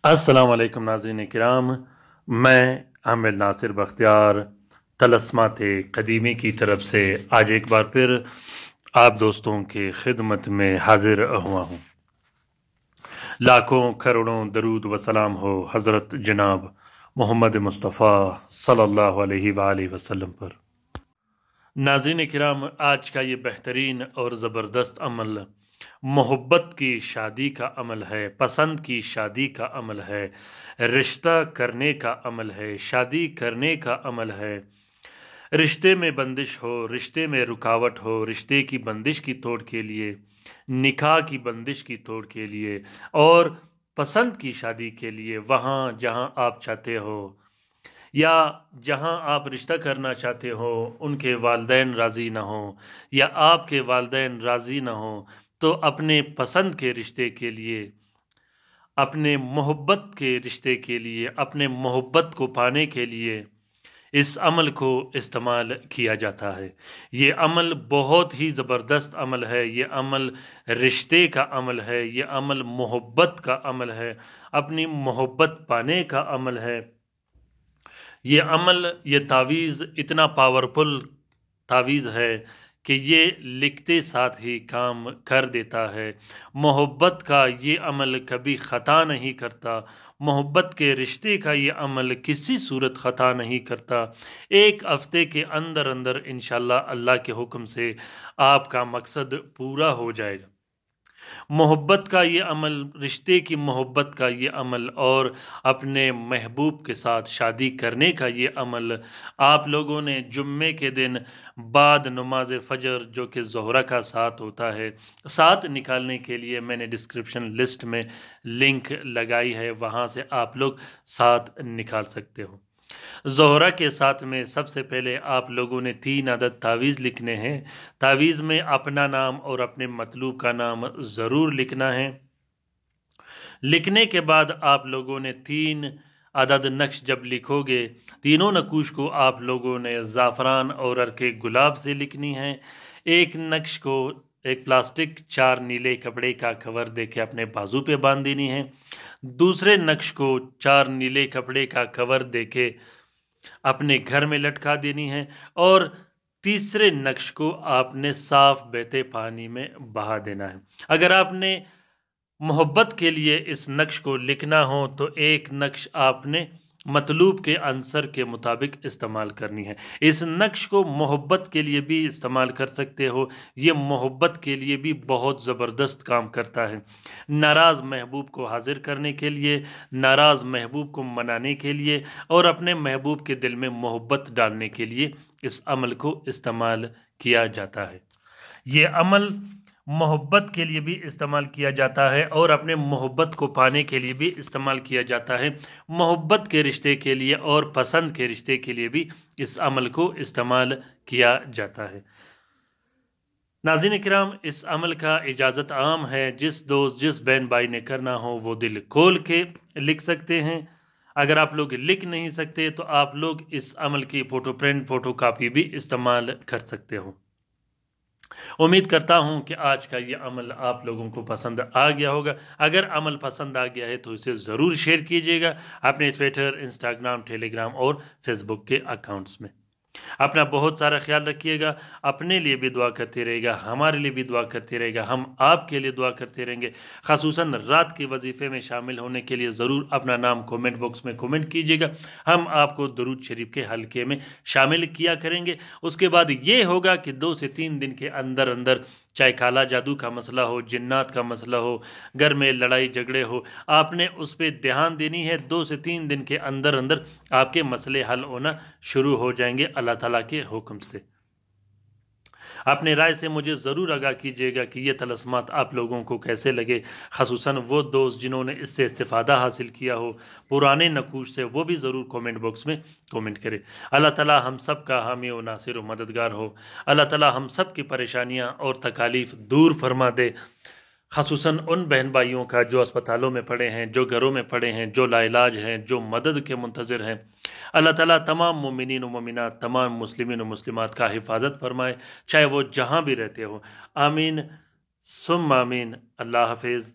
अस्सलाम वालेकुम नाज़रीन किराम। मैं आमिर नासिर बख्तियार तलस्मात क़दीमी की तरफ से आज एक बार फिर आप दोस्तों के खिदमत में हाजिर हुआ हूँ। लाखों करोड़ों दरूद व सलाम हो हज़रत जनाब मोहम्मद मुस्तफ़ा सल्लल्लाहु अलैहि वसल्लम पर। नाज़रीन किराम, आज का ये बेहतरीन और ज़बरदस्त अमल मोहब्बत की शादी का अमल है, पसंद की शादी का अमल है, रिश्ता करने का अमल है, शादी करने का अमल है। रिश्ते में बंदिश हो, रिश्ते में रुकावट हो, रिश्ते की बंदिश की तोड़ के लिए, निकाह की बंदिश की तोड़ के लिए और पसंद की शादी के लिए, वहाँ जहाँ आप चाहते हो या जहां आप रिश्ता करना चाहते हो उनके वालिदैन राज़ी ना हो या आपके वालिदैन राज़ी ना हो, तो अपने पसंद के रिश्ते के लिए, अपने मोहब्बत के रिश्ते के लिए, अपने मोहब्बत को पाने के लिए इस अमल को इस्तेमाल किया जाता है। ये अमल बहुत ही ज़बरदस्त अमल है, ये अमल रिश्ते का अमल है, ये अमल मोहब्बत का अमल है, अपनी मोहब्बत पाने का अमल है। ये अमल, ये तावीज़ इतना पावरफुल तावीज़ है कि ये लिखते साथ ही काम कर देता है। मोहब्बत का ये अमल कभी ख़ता नहीं करता, मोहब्बत के रिश्ते का ये अमल किसी सूरत ख़ता नहीं करता। एक हफ़्ते के अंदर अंदर इंशाअल्लाह अल्लाह के हुक्म से आपका मकसद पूरा हो जाएगा। मोहब्बत का ये अमल, रिश्ते की मोहब्बत का ये अमल और अपने महबूब के साथ शादी करने का ये अमल आप लोगों ने जुम्मे के दिन बाद नमाज फ़जर जो कि ज़ोहरा का साथ होता है, साथ निकालने के लिए मैंने डिस्क्रिप्शन लिस्ट में लिंक लगाई है, वहाँ से आप लोग साथ निकाल सकते हो। ज़ोहरा के साथ में सबसे पहले आप लोगों ने 3 अदद तावीज़ लिखने हैं। तावीज़ में अपना नाम और अपने मतलूब का नाम ज़रूर लिखना है। लिखने के बाद आप लोगों ने 3 अदद नक्श जब लिखोगे, तीनों नकूश को आप लोगों ने ज़ाफ़रान और अर्के गुलाब से लिखनी है। एक नक्श को एक प्लास्टिक 4 नीले कपड़े का कवर देके अपने बाजू पे बांध देनी है। दूसरे नक्श को 4 नीले कपड़े का कवर देके अपने घर में लटका देनी है और तीसरे नक्श को आपने साफ बहते पानी में बहा देना है। अगर आपने मोहब्बत के लिए इस नक्श को लिखना हो तो एक नक्श आपने मतलूब के आंसर के मुताबिक इस्तेमाल करनी है। इस नक्श को मोहब्बत के लिए भी इस्तेमाल कर सकते हो, ये मोहब्बत के लिए भी बहुत ज़बरदस्त काम करता है। नाराज़ महबूब को हाजिर करने के लिए, नाराज़ महबूब को मनाने के लिए और अपने महबूब के दिल में मोहब्बत डालने के लिए इस अमल को इस्तेमाल किया जाता है। ये अमल मोहब्बत के लिए भी इस्तेमाल किया जाता है और अपने मोहब्बत को पाने के लिए भी इस्तेमाल किया जाता है। मोहब्बत के रिश्ते के लिए और पसंद के रिश्ते के लिए भी इस अमल को इस्तेमाल किया जाता है। नाज़रीन किराम, इस अमल का इजाज़त आम है, जिस दोस्त जिस बहन भाई ने करना हो वो दिल खोल के लिख सकते हैं। अगर आप लोग लिख नहीं सकते तो आप लोग इस अमल की फ़ोटो प्रिंट, फ़ोटो कापी भी इस्तेमाल कर सकते हो। उम्मीद करता हूं कि आज का ये अमल आप लोगों को पसंद आ गया होगा। अगर अमल पसंद आ गया है तो इसे ज़रूर शेयर कीजिएगा अपने ट्विटर, इंस्टाग्राम, टेलीग्राम और फेसबुक के अकाउंट्स में। अपना बहुत सारा ख्याल रखिएगा, अपने लिए भी दुआ करते रहेगा, हमारे लिए भी दुआ करते रहेगा, हम आपके लिए दुआ करते रहेंगे। ख़ासूसन रात के वजीफ़े में शामिल होने के लिए ज़रूर अपना नाम कमेंट बॉक्स में कमेंट कीजिएगा, हम आपको दरूद शरीफ के हल्के में शामिल किया करेंगे। उसके बाद ये होगा कि 2 से 3 दिन के अंदर अंदर, चाहे काला जादू का मसला हो, जिन्नात का मसला हो, घर में लड़ाई झगड़े हो, आपने उस पर ध्यान देनी है। 2 से 3 दिन के अंदर अंदर आपके मसले हल होना शुरू हो जाएंगे अल्लाह ताला के हुक्म से। अपने राय से मुझे ज़रूर आगाह कीजिएगा कि ये तलस्मात आप लोगों को कैसे लगे। ख़ासूसन वो दोस्त जिन्होंने इससे इस्तिफ़ादा हासिल किया हो पुराने नकूश से, वो भी ज़रूर कमेंट बॉक्स में कमेंट करें। अल्लाह ताला हम सब का हामी व नासिर व मददगार हो। अल्लाह ताला हम सब की परेशानियाँ और तकालीफ़ दूर फरमा दे। ख़ासूसन उन बहन भाइयों का जो अस्पतालों में पड़े हैं, जो घरों में पड़े हैं, जो लाइलाज हैं, जो मदद के मुंतज़िर हैं। अल्लाह ताला तमाम मोमिनीन व मोमिनात, तमाम मुस्लिमीन व मुस्लिमात का हिफाजत फरमाए, चाहे वो जहाँ भी रहते हो। आमीन सुम्मा आमीन। अल्लाह हाफिज़।